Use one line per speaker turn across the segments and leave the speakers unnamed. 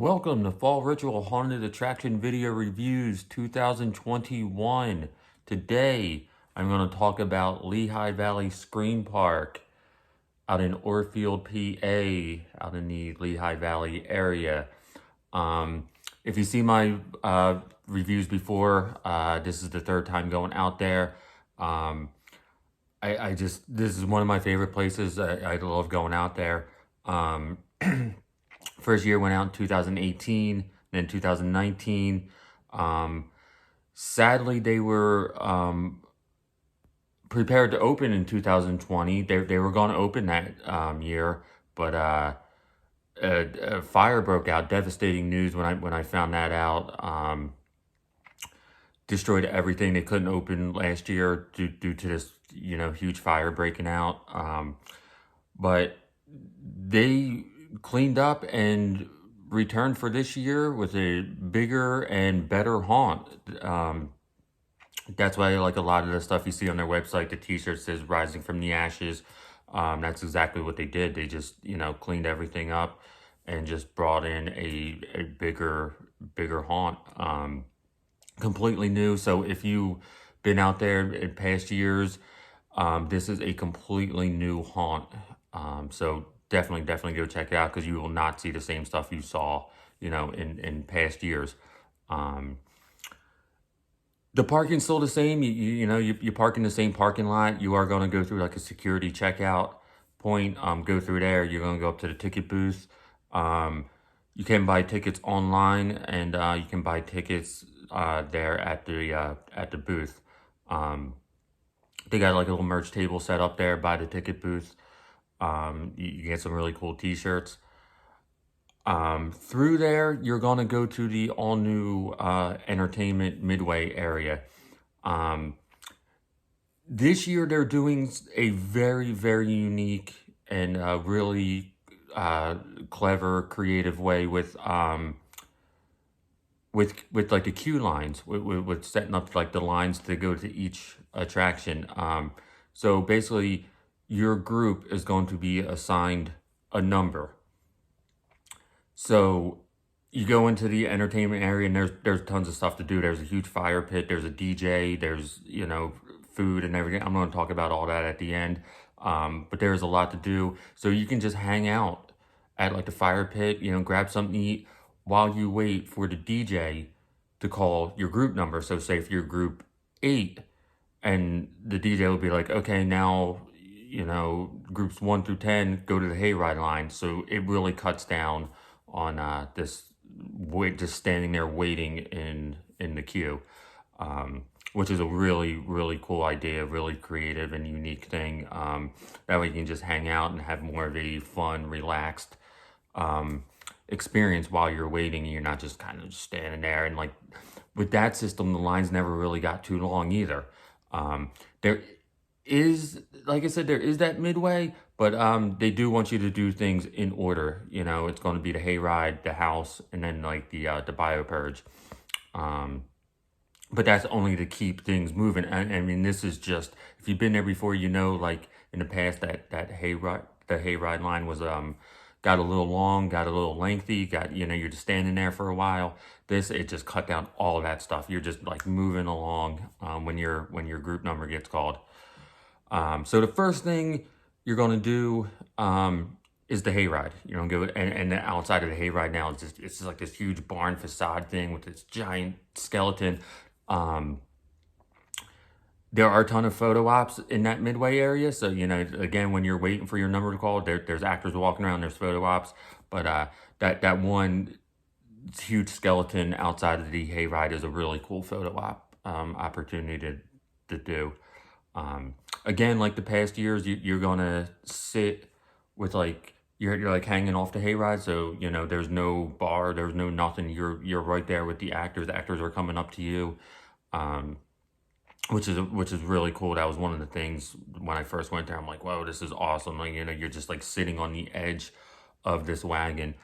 Welcome to Fall Ritual Haunted Attraction Video Reviews 2021. Today, I'm going to talk about Lehigh Valley Screen Park out in Orefield, PA, out in the Lehigh Valley area. If you see my reviews before, this is the third time going out there. This is one of my favorite places. I love going out there. First year went out in 2018, then 2019. Sadly, they were prepared to open in 2020. They were going to open that year, but a fire broke out. Devastating news when I found that out. Destroyed everything. They couldn't open last year due to this huge fire breaking out. But they cleaned up and returned for this year with a bigger and better haunt. That's why I like a lot of the stuff you see on their website. The t-shirt says "Rising from the Ashes." That's exactly what they did. They just cleaned everything up and just brought in a bigger haunt, completely new. So if you've been out there in past years, this is a completely new haunt. So definitely go check it out, because you will not see the same stuff you saw, in past years. The parking's still the same. You park in the same parking lot. You are going to go through like a security checkout point. Go through there. You're going to go up to the ticket booth. You can buy tickets online, and you can buy tickets there at the booth. They got like a little merch table set up there by the ticket booth. You get some really cool t-shirts. Through there, you're going to go to the all-new entertainment Midway area. This year, they're doing a very unique and really clever, creative way with like the queue lines, with setting up like the lines to go to each attraction. So basically, your group is going to be assigned a number. So you go into the entertainment area, and there's tons of stuff to do. There's a huge fire pit. There's a DJ. There's food and everything. I'm going to talk about all that at the end. But there's a lot to do. So you can just hang out at like the fire pit. Grab something to eat while you wait for the DJ to call your group number. So say if you're group 8, and the DJ will be like, okay, now groups 1 through 10 go to the Hayride line. So it really cuts down on just standing there waiting in the queue, which is a really cool idea, really creative and unique thing. That way you can just hang out and have more of a fun, relaxed experience while you're waiting, and you're not just kind of standing there. And like with that system, the lines never really got too long either. There is, like I said, there is that Midway, but they do want you to do things in order. It's going to be the Hayride, the house, and then like the BioPurge. But that's only to keep things moving. I mean, this is just, if you've been there before, like in the past, the Hayride line was got a little long, got a little lengthy, you're just standing there for a while. It just cut down all of that stuff. You're just like moving along when your group number gets called. So the first thing you're going to do is the Hayride. Go and the outside of the Hayride now is just like this huge barn facade thing with this giant skeleton. There are a ton of photo ops in that Midway area. So, again, when you're waiting for your number to call, there's actors walking around, there's photo ops. But that one huge skeleton outside of the Hayride is a really cool photo op opportunity to do. Again, like the past years, you're gonna sit with like you're like hanging off the Hayride, so there's no bar, there's no nothing. You're right there with the actors. The actors are coming up to you, which is really cool. That was one of the things when I first went there. I'm like, whoa, this is awesome. Like you're just like sitting on the edge of this wagon.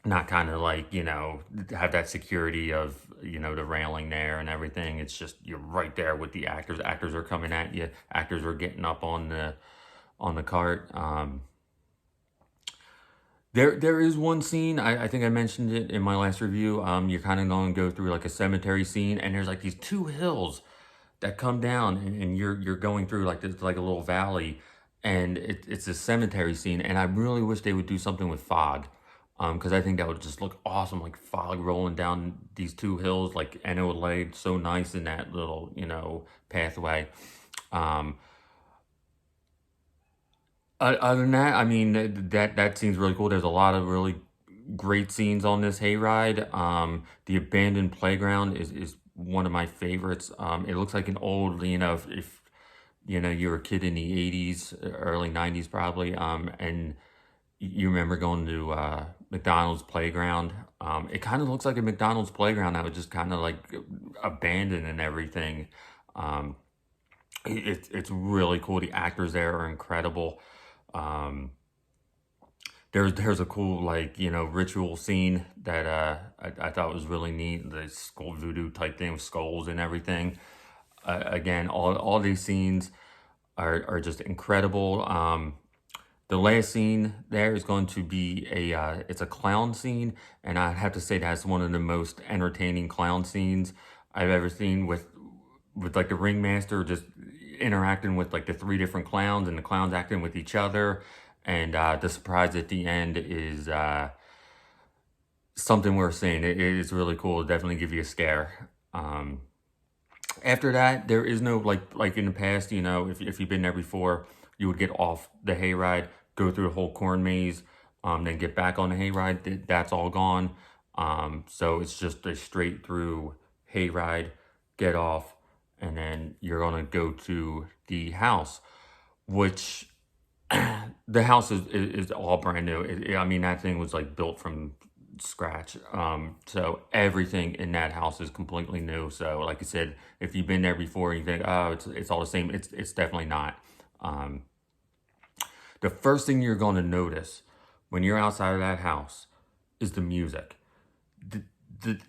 Not kind of like, have that security of, the railing there and everything. It's just, you're right there with the actors. Actors are coming at you. Actors are getting up on the cart. There is one scene, I think I mentioned it in my last review. You're kind of going to go through like a cemetery scene, and there's like these two hills that come down, and you're going through like this like a little valley, and it's a cemetery scene. And I really wish they would do something with fog, because I think that would just look awesome, like fog rolling down these two hills, like, and it would lay so nice in that little, pathway. Um, Other than that, I mean, that seems really cool. There's a lot of really great scenes on this hayride. The abandoned playground is one of my favorites. It looks like an old, if you were a kid in the 80s, early 90s probably, and you remember going to McDonald's playground. It kind of looks like a McDonald's playground that was just kind of like abandoned and everything. Um, it's really cool. The actors there are incredible. Um, there's a cool like ritual scene that I thought was really neat. The skull voodoo type thing with skulls and everything. Again, all these scenes are just incredible. The last scene there is going to be it's a clown scene, and I have to say that's one of the most entertaining clown scenes I've ever seen, with like the ringmaster just interacting with like the three different clowns, and the clowns acting with each other, and the surprise at the end is something worth seeing. It is really cool. It'll definitely give you a scare. After that, there is no like in the past, if you've been there before, you would get off the hayride, go through the whole corn maze, then get back on the hayride. That's all gone. So it's just a straight through hayride, get off, and then you're gonna go to the house, which the house is all brand new. I mean, that thing was like built from scratch. So everything in that house is completely new. So like I said, if you've been there before and you think, oh, it's all the same, it's definitely not. Um, the first thing you're going to notice when you're outside of that house is the music.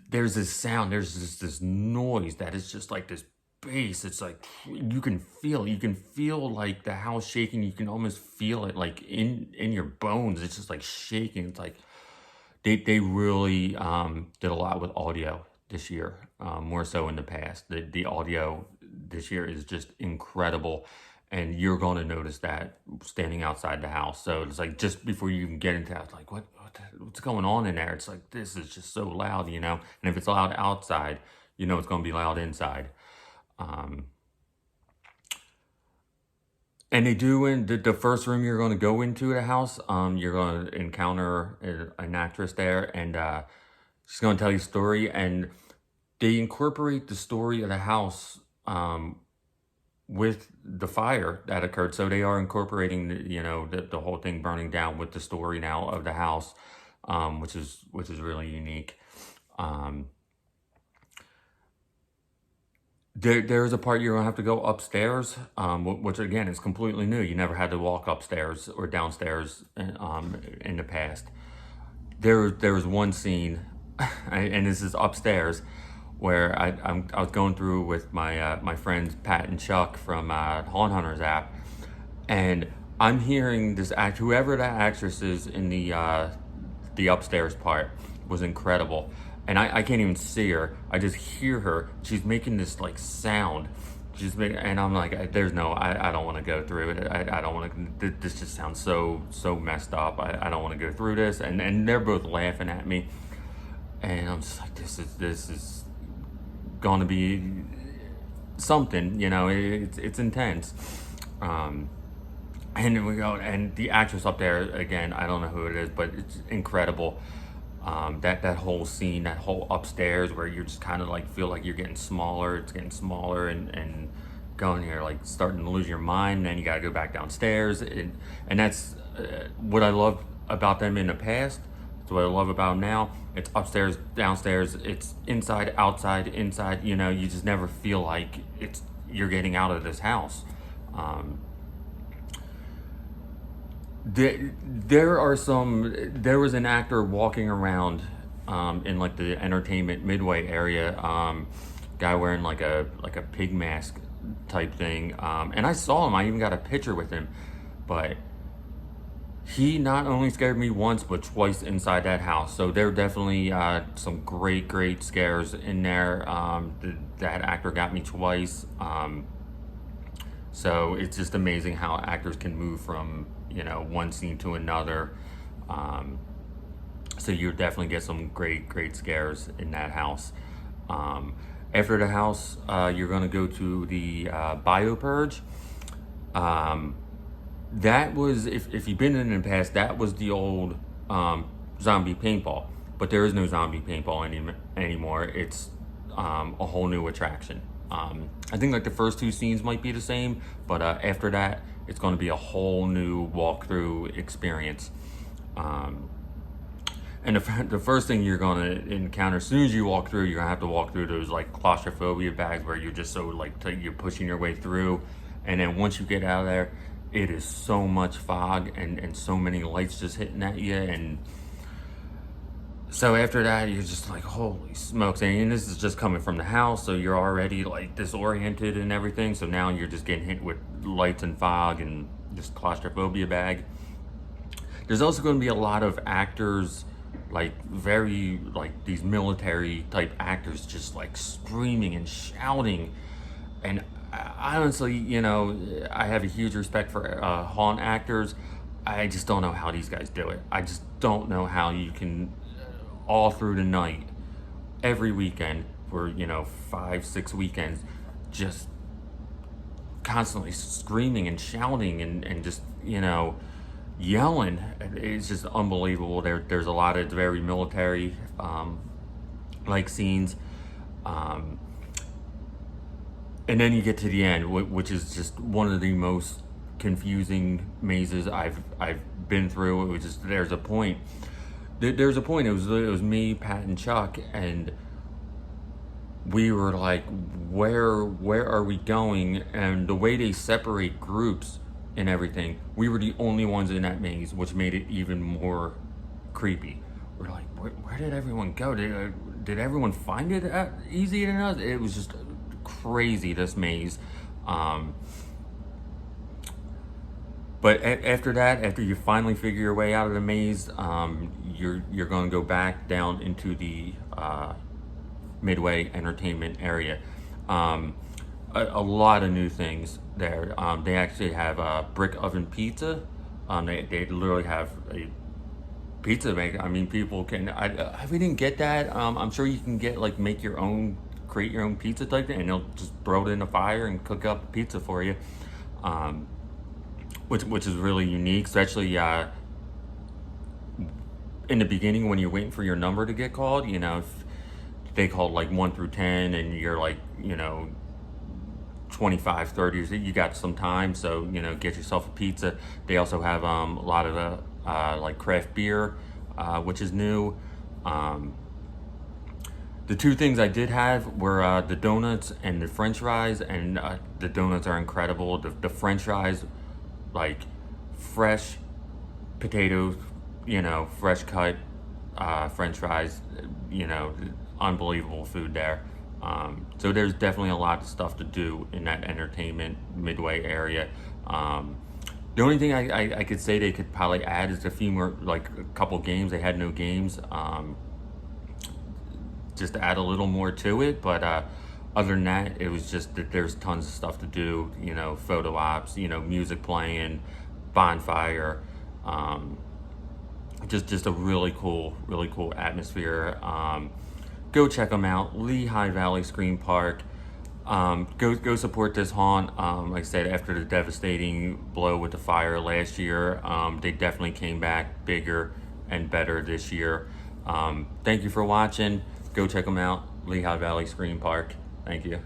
There's this sound, there's this noise that is just like this bass. It's like you can feel it. You can feel like the house shaking. You can almost feel it like in your bones. It's just like shaking. It's like they really did a lot with audio this year, more so in the past. The audio this year is just incredible, and you're going to notice that standing outside the house. So it's like just before you even get into it, it's like what's going on in there? It's like this is just so loud, And if it's loud outside, it's going to be loud inside. And they do in the first room you're going to go into the house. You're going to encounter an actress there, and she's going to tell you a story. And they incorporate the story of the house with the fire that occurred. So they are incorporating the whole thing burning down with the story now of the house, which is really unique. There's a part you're gonna have to go upstairs, which again is completely new. You never had to walk upstairs or downstairs in the past. There was one scene, and this is upstairs, where I was going through with my friends Pat and Chuck from Haunt Hunters app, and I'm hearing this whoever that actress is in the upstairs part was incredible. And I can't even see her. I just hear her. She's making this like sound. And I'm like, I don't want to go through it. I don't want to. This just sounds so messed up. I don't want to go through this. And they're both laughing at me. And I'm just like, this is going to be something. It's intense. And then we go, and the actress up there again. I don't know who it is, but it's incredible. That whole scene, that whole upstairs where you're just kind of like feel like you're getting smaller. It's getting smaller and going here like starting to lose your mind. And then you got to go back downstairs, and that's what I love about them in the past. It's what I love about them now. It's upstairs, downstairs. It's inside, outside, inside. You just never feel like you're getting out of this house. There was an actor walking around in like the entertainment Midway area, guy wearing like a pig mask type thing, and I saw him. I even got a picture with him, but He not only scared me once, but twice inside that house. So there are definitely some great scares in there. That actor got me twice. So it's just amazing how actors can move from, one scene to another. Um, so you definitely get some great scares in that house. Um, After the house, you're going to go to the BioPurge. Um, that was, if you've been in the past, that was the old zombie paintball. But there is no zombie paintball anymore. It's a whole new attraction. I think like the first two scenes might be the same, but after that, it's going to be a whole new walkthrough experience. Um, and the first thing you're going to encounter, as soon as you walk through, you're going to have to walk through those like claustrophobia bags where you're just so like you're pushing your way through. And then once you get out of there, it is so much fog and so many lights just hitting at you. And so after that, you're just like, holy smokes. And this is just coming from the house, so you're already like disoriented and everything. So now you're just getting hit with lights and fog and just claustrophobia bag. There's also going to be a lot of actors, like very like these military type actors, just like screaming and shouting. And I honestly, I have a huge respect for haunt actors. I just don't know how these guys do it. I just don't know how you can, all through the night, every weekend for 5-6 weekends, just constantly screaming and shouting and just yelling. It's just unbelievable. There's a lot of very military like scenes. And then you get to the end, which is just one of the most confusing mazes I've been through. It was just, there's a point. There's a point. It was me, Pat, and Chuck, and we were like, where are we going? And the way they separate groups and everything, we were the only ones in that maze, which made it even more creepy. We're like, where did everyone go? Did everyone find it easier than us? It was just crazy, this maze. But after that, after you finally figure your way out of the maze, you're going to go back down into the Midway entertainment area. A lot of new things there. They actually have brick oven pizza. They literally have a pizza maker. I mean, people can. We didn't get that. I'm sure you can get like create your own pizza type thing, and they'll just throw it in the fire and cook up pizza for you. Which is really unique, especially in the beginning when you're waiting for your number to get called. If they called like 1 through 10 and you're like 25, 30, you got some time, so get yourself a pizza. They also have a lot of like craft beer, which is new. The two things I did have were the donuts and the French fries, and the donuts are incredible. The French fries, like fresh potatoes, fresh cut French fries, unbelievable food there. So there's definitely a lot of stuff to do in that entertainment Midway area. The only thing I could say they could probably add is a few more, like a couple games. They had no games. Just to add a little more to it, but other than that, it was just that there's tons of stuff to do. Photo ops, music playing, bonfire, just a really cool atmosphere. Go check them out, Lehigh Valley Screen Park. Go support this haunt. Like I said, after the devastating blow with the fire last year, they definitely came back bigger and better this year. Thank you for watching. Go check them out, Lehigh Valley Screen Park. Thank you.